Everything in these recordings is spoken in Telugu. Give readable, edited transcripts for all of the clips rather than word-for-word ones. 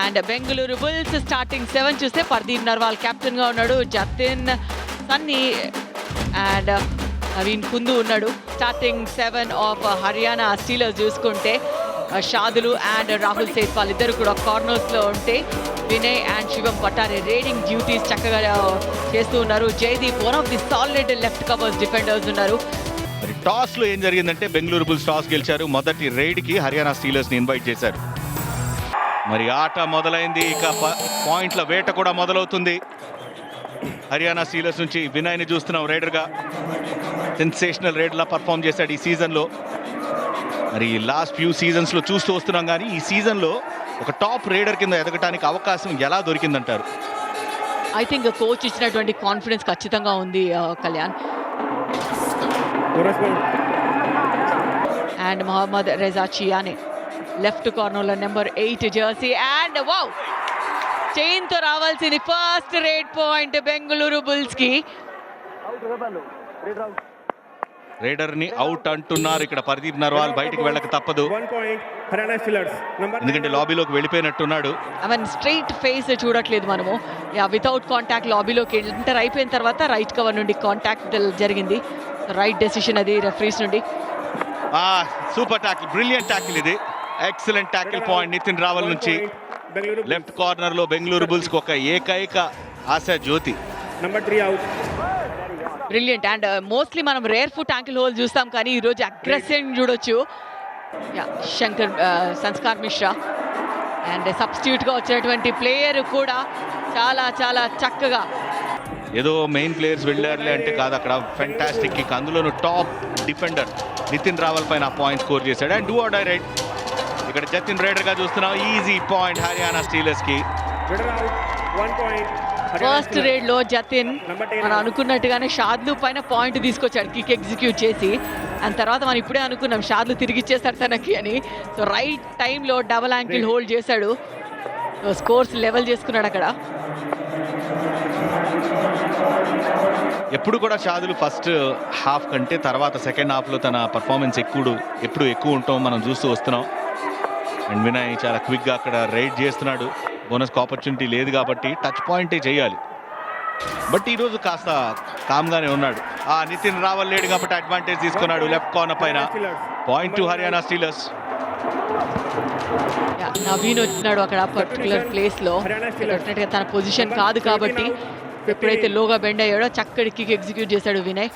అండ్ బెంగళూరు బుల్స్ స్టార్టింగ్ 7 చూస్తే పర్దీప్ నర్వాల్ కెప్టెన్ గా ఉన్నాడు, జతిన్, సన్నీ అండ్ నవీన్ కుందు ఉన్నాడు. స్టార్టింగ్ 7 ఆఫ్ హర్యానా స్టీలర్స్ చూసుకుంటే షాదులు అండ్ రాహుల్ సేత్ వాళ్ళిద్దరు కూడా కార్నర్స్ లో ఉంటే Vinay and Shivam పటారే raiding duties చక్కగా చేస్తూ ఉన్నారు. Jaideep one of the solid left covers defenders ఉన్నారు. మరి టాస్ లో ఏం జరిగిందంటే బెంగళూరు బుల్స్ టాస్ గెలిచారు. మొదటి రైడ్ కి హర్యానా స్టీలర్స్ ని ఇన్వైట్ చేశారు. మరి ఆట మొదలైంది, ఇక పాయింట్ల వేట కూడా మొదలవుతుంది. హర్యానా స్టీలర్స్ నుంచి వినయ్ని చూస్తున్నాం రైడర్గా. సెన్సేషనల్ రైడర్లా పర్ఫామ్ చేశాడు ఈ సీజన్లో. మరి లాస్ట్ ఫ్యూ సీజన్స్లో చూస్తూ వస్తున్నాం, కానీ ఈ సీజన్లో ఒక టాప్ రైడర్ కింద ఎదగటానికి అవకాశం ఎలా దొరికిందంటారు? ఐ థింక్ కోచ్ ఇచ్చినటువంటి కాన్ఫిడెన్స్ ఖచ్చితంగా ఉంది Kalyan. And Mohammad Reza Chiyaneh left కార్నర్లో number 8 jersey and wow chain తో రావాల్సింది first raid point Bengaluru Bulls కి. రైడర్ ని అవుట్ అంటున్నారు ఇక్కడ. పర్దీప్ నర్వాల్ బయటికి వెళ్ళక తప్పదు, ఎందుకంటే లాబీలోకి వెళ్ళిపోయినట్టున్నాడు. అవన్ స్ట్రైట్ ఫేస్ చూడట్లేదు మనము. వితౌట్ కాంటాక్ట్ లాబీలోకి ఎంటర్ అయిపోయిన తర్వాత రైట్ కవర్ నుండి కాంటాక్ట్ జరిగింది. రైట్ డెసిషన్ అది రెఫరీస్ నుండి. సూపర్ టాకిల్, బ్రిలియంట్ టాకిల్ ఇది. Excellent tackle point Nitin Rawal నుంచి. లెఫ్ట్ కార్నర్ లో బెంగళూరు బుల్స్ కు ఒక ఏకైక ఆశా జ్యోతి. బ్రిలియంట్. అండ్ మోస్ట్లీ మనం రేర్ ఫుట్ యాంకిల్ హోల్ చూస్తాం, కానీ ఈరోజు అగ్రెసివ్ చూడొచ్చు. శంకర్ సంస్కార్ మిశ్రా అండ్ సబ్స్టిట్యూట్ గా వచ్చినటువంటి ప్లేయర్ కూడా చాలా చాలా చక్కగా. ఏదో మెయిన్ ప్లేయర్స్ వెళ్ళారులే అంటే కాదు, అక్కడ ఫెంటాస్టిక్ కిక్, అందులోనూ టాప్ డిఫెండర్ నితిన్ రావల్ పైన పాయింట్ స్కోర్ చేశాడు. And do or die right. ఇక్కడ జతిన్ రైడర్ గా చూస్తున్నాం. ఈజీ పాయింట్ హర్యానా స్టీలర్స్ కి. ఫస్ట్ రేడ్ లో జతిన్ మనం అనుకున్నట్టుగానే షాద్లు పైన పాయింట్ తీసుకొచ్చాడు కిక్ ఎగ్జిక్యూట్ చేసి. అండ్ తర్వాత మనం ఇప్పుడే అనుకున్నాం షాద్లు తిరిగి ఇచ్చేస్తాడు తనకి అని. సో రైట్ టైంలో డబల్ యాంకిల్ హోల్డ్ చేశాడు. సో స్కోర్స్ లెవెల్ చేసుకున్నాడు అక్కడ. ఎప్పుడు కూడా షాదులు ఫస్ట్ హాఫ్ కంటే తర్వాత సెకండ్ హాఫ్లో తన పర్ఫార్మెన్స్ ఎప్పుడు ఎక్కువ ఉంటాం మనం చూస్తూ వస్తున్నాం. అండ్ వినయ్ చాలా క్విక్గా అక్కడ రైడ్ చేస్తున్నాడు. బోనస్కి ఆపర్చునిటీ లేదు కాబట్టి టచ్ పాయింటే చేయాలి. బట్ ఈరోజు కాస్త కామ్గానే ఉన్నాడు. నితిన్ రావల్ లేడు కాబట్టి అడ్వాంటేజ్ తీసుకున్నాడు లెఫ్ట్ కార్నర్ పైన. Point to Haryana Steelers. Naveen వచ్చినాడు అక్కడ పర్టికులర్ ప్లేస్ లో. డెఫినెట్గా తన పొజిషన్ కాదు కాబట్టి ఎప్పుడైతే లోగా బెండ్ అయ్యాడో చక్కటి కిక్ ఎగ్జిక్యూట్ చేశాడు వినయ్.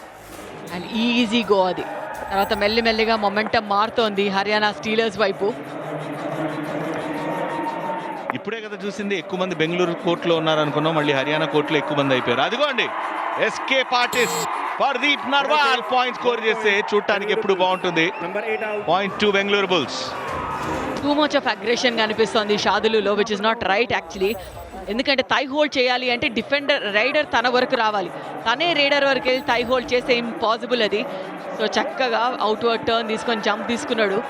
అండ్ ఈజీ గో అది. తర్వాత మెల్లిమెల్లిగా మొమెంటం మారుతోంది హర్యానా స్టీలర్స్ వైపు. ఇప్పుడే కదా చూసింది, ఎక్కువ మంది బెంగళూరు కోర్టులో ఉన్నారనుకున్నాం, మళ్ళీ హర్యానా కోర్టులో ఎక్కువ మంది అయిపోయారు. అదిగోండి escape artist Pardeep Narwal point score చేస్తే చూడటానికి ఎప్పుడు బాగుంటుంది. Point to Bengaluru Bulls. Too much of aggression కనిపిస్తోంది షాదులులో, which is not right actually. ఎందుకంటే థై హోల్డ్ చేయాలి అంటే డిఫెండర్ రైడర్ తన వరకు రావాలి, తనే రైడర్ వరకు వెళ్ళి థై హోల్డ్ చేస్తే ఇంపాసిబుల్ అది. సో చక్కగా అవుట్వర్డ్ టర్న్ తీసుకొని జంప్ తీసుకున్నాడు.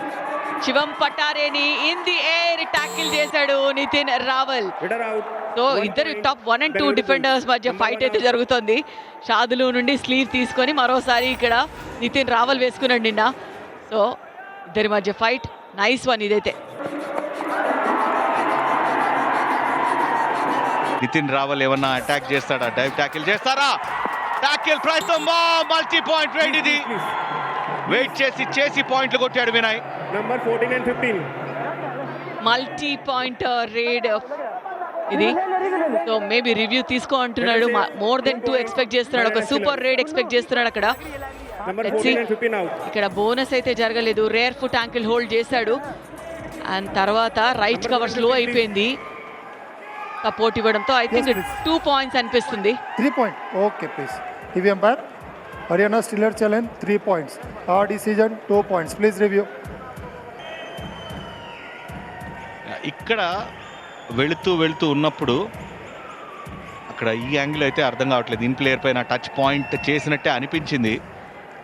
శివం పటారేని ఇన్ ది ఎయిర్ టాకిల్ చేశాడు నితిన్ రావల్. సో ఇద్దరు టాప్ 1 and 2 డిఫెండర్స్ మధ్య ఫైట్ అయితే జరుగుతుంది. షాదులు నుండి స్లీవ్ తీసుకొని మరోసారి ఇక్కడ నితిన్ రావల్ వేసుకున్నాడు నిన్న. సో ఇద్దరి మధ్య ఫైట్ నైస్ వన్ ఇదైతే. నితిన్ రావల్ ఏమన్నా అటాక్ చేస్తాడా, డైవ్ ట్యాకిల్ చేస్తారా? ట్యాకిల్ ప్రయత్నం, మల్టీ పాయింట్ రైడ్ ఇది. వెయిట్ చేసి పాయింట్లు కొట్టాడు వినయ్. మల్టీ పాయింట్ రైడ్ ఇది. సో మేబీ రివ్యూ తీసుకో అంటున్నాడు. మోర్ దెన్ 2 ఎక్స్పెక్ట్ చేస్తున్నాడు, ఒక సూపర్ రైడ్ ఎక్స్పెక్ట్ చేస్తున్నాడు అక్కడ. ఇక్కడ బోనస్ అయితే జరగలేదు, రేర్ ఫుట్ యాంకిల్ హోల్డ్ చేశాడు. అండ్ తర్వాత రైట్ కవర్ స్లో అయిపోయింది సపోర్ట్ ఇవ్వడంతో. ఐ థింక్ 2 points అనిపిస్తుంది. 3 point. Okay please. TV umpire Haryana Steeler challenge 3 points. ఆ డిసిజన్ 2 points. Please review. ఇక్కడ వెళుతూ ఉన్నప్పుడు అక్కడ ఈ యాంగిల్ అయితే అర్థం కావట్లేదు. ఇన్ ప్లేయర్ పైన టచ్ పాయింట్ చేసినట్టే అనిపించింది.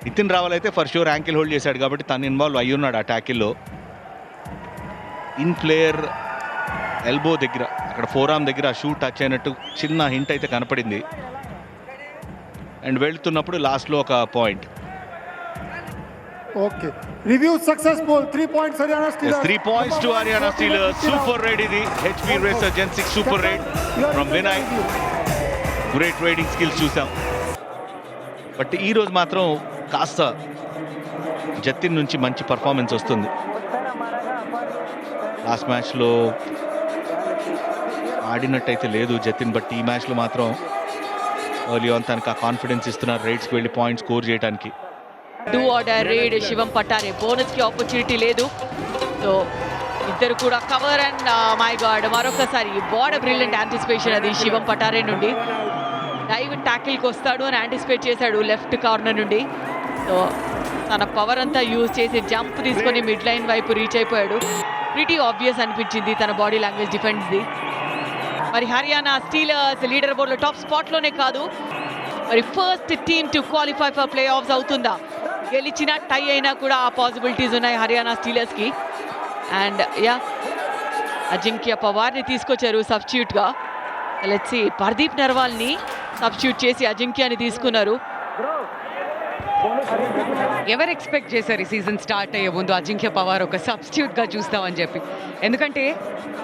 నితిన్ రావల్ అయితే ఫర్ షూర్ యాంకిల్ హోల్డ్ చేశాడు కాబట్టి తను ఇన్వాల్వ్ అయ్యి ఉన్నాడు ఆ ట్యాకిల్లో. ఇన్ ప్లేయర్ ఎల్బో దగ్గర అక్కడ ఫోర్ ఆర్మ్ దగ్గర షూ టచ్ అయినట్టు చిన్న హింట్ అయితే కనపడింది. అండ్ వెళ్తున్నప్పుడు లాస్ట్లో ఒక point. Okay. Review successful. 3 points Haryana Steelers. 3 points to Haryana Steelers. Super raid ఇది HP Racer Gen 6 Super raid from Vinay. Great raiding skills చూసాం. బట్ ఈ రోజు మాత్రం కాస్త జతిన్ నుంచి మంచి పర్ఫార్మెన్స్ వస్తుంది. లాస్ట్ మ్యాచ్లో ఆడినట్టయితే లేదు జతిన్, బట్ ఈ మ్యాచ్లో మాత్రం ఎర్లీ ఆన్ తనకు ఆ కాన్ఫిడెన్స్ ఇస్తున్నారు రైడ్స్కి వెళ్ళి పాయింట్ స్కోర్ చేయడానికి. Do or die raid Shivam Patare. బోనస్కి ఆపర్చునిటీ లేదు. సో ఇద్దరు కూడా కవర్ అండ్ మై గాడ్ మరొకసారి వాట్ బ్రిలియంట్ యాంటిసిపేషన్ అది శివం పటారే నుండి. డైవ్ ట్యాకిల్కి వస్తాడు అని యాంటిసిపేట్ చేశాడు లెఫ్ట్ కార్నర్ నుండి. సో తన పవర్ అంతా యూజ్ చేసి జంప్ తీసుకొని మిడ్ లైన్ వైపు రీచ్ అయిపోయాడు. ప్రిటీ ఆబ్వియస్ అనిపించింది తన బాడీ లాంగ్వేజ్ డిఫెన్స్ది. మరి హర్యానా స్టీలర్స్ లీడర్ బోర్డ్లో టాప్ స్పాట్లోనే కాదు, మరి first team to qualify for play offs అవుతుందా? గెలిచిన టై అయినా కూడా ఆ పాసిబిలిటీస్ ఉన్నాయి హర్యానా స్టీలర్స్కి. అండ్ యా అజింక్య పవార్ని తీసుకొచ్చారు సబ్స్టిట్యూట్గా. లెట్స్ సీ, పర్దీప్ నర్వాల్ని సబ్స్టిట్యూట్ చేసి అజింక్యాని తీసుకున్నారు. ఎవరు ఎక్స్పెక్ట్ చేశారు ఈ సీజన్ స్టార్ట్ అయ్యే ముందు అజింక్య పవార్ ఒక సబ్స్టిట్యూట్గా చూస్తామని చెప్పి? ఎందుకంటే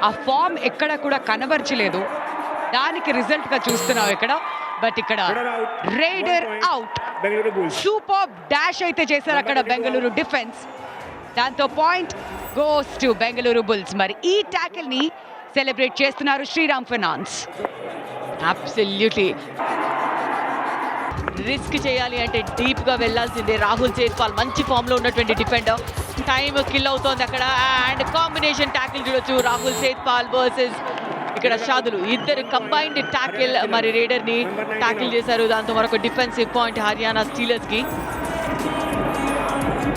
ఆ ఫామ్ ఎక్కడ కూడా కనబరచలేదు, దానికి రిజల్ట్గా చూస్తున్నాం ఇక్కడ. బట్ ఇక్కడ రైడర్ అవుట్, సూపర్ డాష్ అయితే చేశారు అక్కడ బెంగళూరు డిఫెన్స్. దాంతో point goes to Bengaluru bulls. మరి ఈ ట్యాకిల్ని సెలబ్రేట్ చేస్తున్నారు శ్రీరామ్ ఫైనాన్స్. అబ్సల్యూట్లీ రిస్క్ చేయాలి అంటే డీప్గా వెళ్ళాల్సిందే. రాహుల్ సేత్పాల్ మంచి ఫామ్లో ఉన్నటువంటి డిఫెండర్. టైం కిల్ అవుతోంది అక్కడ. అండ్ కాంబినేషన్ ట్యాకిల్ చూడొచ్చు, రాహుల్ సేత్పాల్ వర్సెస్ ఇక్కడ షాదులు. ఇద్దరు కంబైన్డ్ ట్యాకిల్ మరి రేడర్ని ట్యాకిల్ చేశారు. దాంతో మరొక డిఫెన్సివ్ పాయింట్ హర్యానా స్టీలర్స్కి.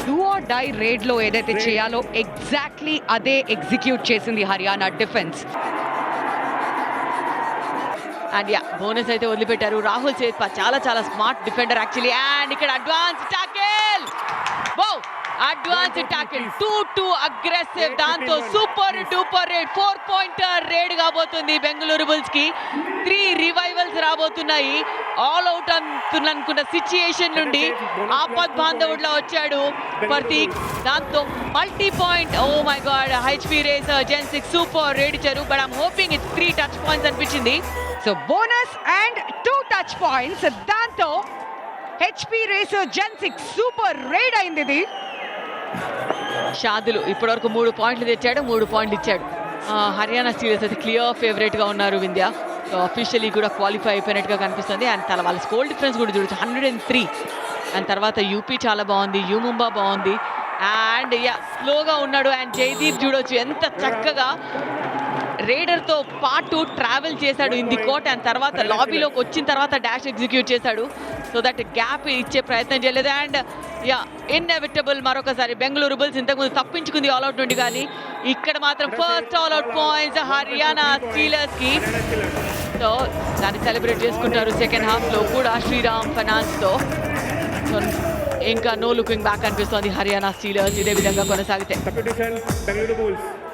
డూ ఆర్ డై రేడ్లో ఏదైతే చేయాలో ఎగ్జాక్ట్లీ అదే ఎగ్జిక్యూట్ చేసింది Haryana defence. And yeah bonus అయితే వదిలిపెట్టారు. రాహుల్ సేత్పాల్ చాలా చాలా స్మార్ట్ డిఫెండర్ యాక్చువల్లీ. అండ్ ఇక్కడ advance tackle, advance tackle 2-2 aggressive. దాంతో super duper raid four pointer raid కాబోతుంది బెంగళూరు బుల్స్ కి. 3 రివైవల్స్ రాబోతున్నాయి. ఆల్ అవుట్ అనుకున్న సిచ్యుయేషన్ నుండి ఆపద్ బాంధవుడ్లా వచ్చాడు పర్తీక్. దాంతో multi point, oh my god, HP racer Gen 6 super raid ఇచ్చారు. But I'm hoping it's 3 touch points అనిపించింది. So bonus and 2 touch points. దాంతో HP racer Gen 6 super raid అయింది ఇది. షాదులు ఇప్పటివరకు 3 పాయింట్లు తెచ్చాడు, 3 పాయింట్లు ఇచ్చాడు. హర్యానా స్టీలర్స్ అయితే క్లియర్ ఫేవరెట్గా ఉన్నారు వింధ్య. సో అఫీషియలీ కూడా క్వాలిఫై అయిపోయినట్టుగా కనిపిస్తుంది. అండ్ వాళ్ళ స్కోర్ డిఫరెన్స్ కూడా చూడొచ్చు 103. అండ్ తర్వాత యూపీ చాలా బాగుంది, ముంబా బాగుంది. అండ్ యా స్లోగా ఉన్నాడు. అండ్ జైదీప్ చూడొచ్చు ఎంత చక్కగా రేడర్తో పాటు ట్రావెల్ చేశాడు ఇన్ ది కోర్ట్. అండ్ తర్వాత లాబీలోకి వచ్చిన తర్వాత డాష్ ఎగ్జిక్యూట్ చేశాడు. సో దట్ గ్యాప్ ఇచ్చే ప్రయత్నం చేయలేదు. అండ్ యా ఇన్ఎవిటబుల్ మరొకసారి బెంగళూరు బుల్స్ ఇంతకుముందు తప్పించుకుంది ఆల్అౌట్ నుండి, కానీ ఇక్కడ మాత్రం ఫస్ట్ ఆల్అౌట్ పాయింట్స్ హర్యానా స్టీలర్స్కి. సో దాన్ని సెలబ్రేట్ చేసుకుంటారు సెకండ్ హాఫ్లో కూడా శ్రీరామ్ ఫైనాన్స్తో. సో ఇంకా నో లుకింగ్ బ్యాక్ అనిపిస్తోంది హర్యానా స్టీలర్స్ ఇదే విధంగా కొనసాగితే.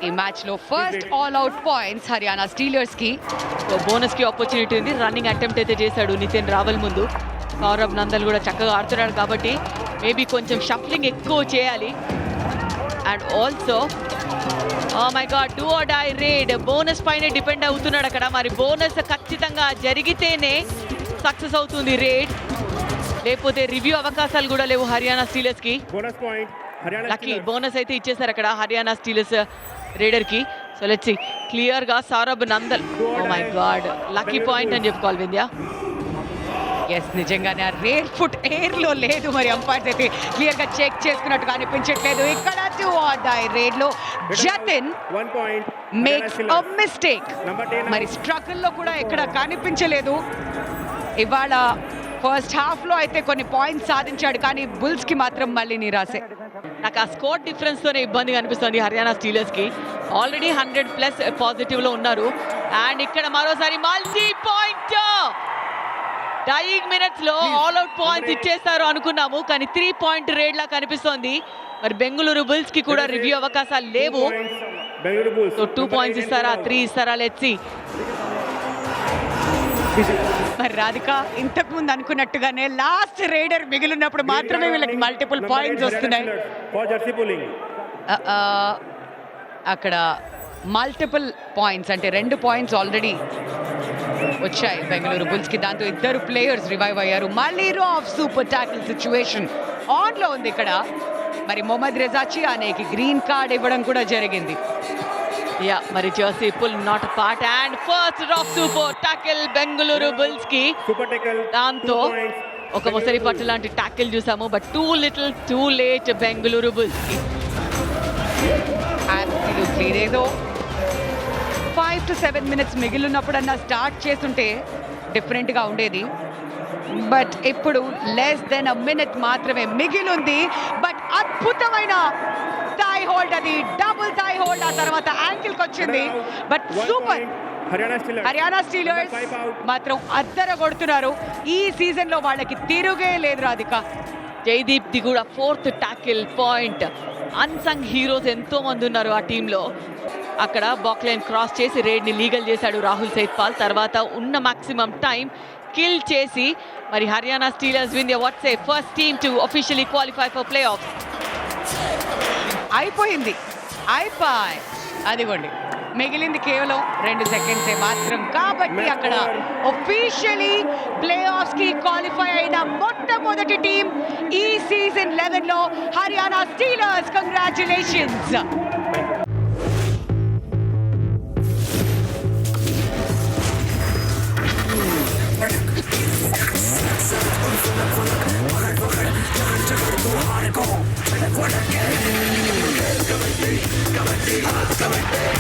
ఈ మ్యాచ్ లో first all out points Haryana Steelers కి. సో బోనస్ కి ఆపర్చునిటీ ఉంది. రన్నింగ్ అటెంప్ట్ అయితే చేశాడు నితిన్ రావల్ ముందు. సౌరభ్ నందల్ కూడా చక్కగా ఆడుతున్నాడు కాబట్టి మేబీ కొంచెం షఫ్లింగ్ ఎక్కువ చేయాలి. And also my god do or die raid bonus పైన డిపెండ్ అవుతున్నాడు అక్కడ. మరి బోనస్ ఖచ్చితంగా జరిగితేనే సక్సెస్ అవుతుంది రేడ్, లేకపోతే రివ్యూ అవకాశాలు కూడా లేవు హర్యానా స్టీలర్స్ కి. లక్కీ బోనస్ అయితే ఇచ్చేసారు అక్కడ హర్యానా స్టీలర్స్ రేడర్ కి. సో లెట్స్ సీ క్లియర్ గా Saurabh Nandal, oh my god lucky point అని చెప్పుకోవాలి వింధ్య. ఎస్ నిజంగానే ఆ రేర్ ఫుట్ ఎయిర్ లో లేదు. మరి అంపైర్స్ అయితే క్లియర్ గా చెక్ చేసుకున్నట్టుగా అనిపించట్లేదు. ఇక్కడ 2 ఆర్ డై రేడ్ లో జతిన్ మేక్స్ అ మిస్టేక్. మరి స్ట్రగుల్ లో కూడా ఎక్కడ కనిపించలేదు. ఇవాళ ఫస్ట్ హాఫ్ లో అయితే కొన్ని పాయింట్స్ సాధించాడు, కానీ బుల్స్ కి మాత్రం మళ్ళీ నిరాశే. నాకు ఆ స్కోర్ డిఫరెన్స్ తోనే ఇబ్బందిగా అనిపిస్తుంది హర్యానా స్టీలర్స్ కి. ఆల్రెడీ 100+ పాజిటివ్ లో ఉన్నారు. అండ్ ఇక్కడ మరోసారి మల్టీ పాయింట్ డైయింగ్ మినిట్స్ లో ఆల్ అవుట్ పాయింట్స్ ఇచ్చేస్తారు అనుకున్నాము, కానీ 3 పాయింట్ రేడ్ లా కనిపిస్తోంది. మరి బెంగళూరు బుల్స్ కి కూడా రివ్యూ అవకాశాలు లేవు. Bengaluru Bulls. సో 2 పాయింట్స్ ఇస్తారా 3 ఇస్తారా లెట్స్ సీ. మరి రాధిక ఇంతకు ముందు అనుకున్నట్టుగానే లాస్ట్ రైడర్ మిగిలినప్పుడు మాత్రమే వీళ్ళకి మల్టిపుల్ పాయింట్స్ వస్తున్నాయి. For jersey pulling. అక్కడ మల్టిపుల్ పాయింట్స్ అంటే 2 పాయింట్స్ ఆల్రెడీ వచ్చాయి బెంగళూరు బుల్స్కి. దాంతో 2 ప్లేయర్స్ రివైవ్ అయ్యారు. మళ్ళీ ఆఫ్ సూపర్ టాకిల్ సిచ్యువేషన్ ఆన్లో ఉంది ఇక్కడ. మరి మొహమ్మద్ రెజా చియానేకి గ్రీన్ కార్డ్ ఇవ్వడం కూడా జరిగింది. యా మరి jersey pull not part and first of super tackle Bengaluru Bulls కి. Super tackle. దాంతో 2 points. ఒక మొసరి పట్టు లాంటి టాకిల్ చూసాము, but two little too late Bengaluru Bulls కి. అబ్సల్యూట్లీ ఏదో 5 to 7 minutes మిగిలినప్పుడన్నా స్టార్ట్ చేస్తుంటే డిఫరెంట్గా ఉండేది. బట్ ఇప్పుడు లెస్ దెన్ అ మినిట్ మాత్రమే మిగిలింది. బట్ అద్భుతమైన థై హోల్డ్, అది డబుల్ థై హోల్డ్. ఆ తర్వాత యాంకిల్కి వచ్చింది. But 1 super. point. Haryana Steelers Number 5 out. మాత్రం అద్దర కొడుతున్నారు. ఈ సీజన్లో వాళ్ళకి తిరుగే లేదు రాధిక. జైదీప్ ది కూడా 4th tackle point. Unsung heroes ఎంతో మంది ఉన్నారు ఆ టీంలో. అక్కడ బాక్లైన్ క్రాస్ చేసి రేడ్ని లీగల్ చేశాడు రాహుల్ సైత్పాల్. తర్వాత ఉన్న మాక్సిమం టైం కిల్ చేసి మరి Haryana Steelers win the what's A first team to officially qualify for play of. అయిపోయింది. అదిగోండి మిగిలింది కేవలం 2 సెకండ్సే మాత్రం. కాబట్టి అక్కడ ఒఫీషియలీ ప్లే ఆఫ్స్ కి క్వాలిఫై అయిన మొట్టమొదటి టీం ఈ సీజన్ 11 లో హర్యానా స్టీలర్స్. కంగ్రాచులేషన్స్. Kabaddi,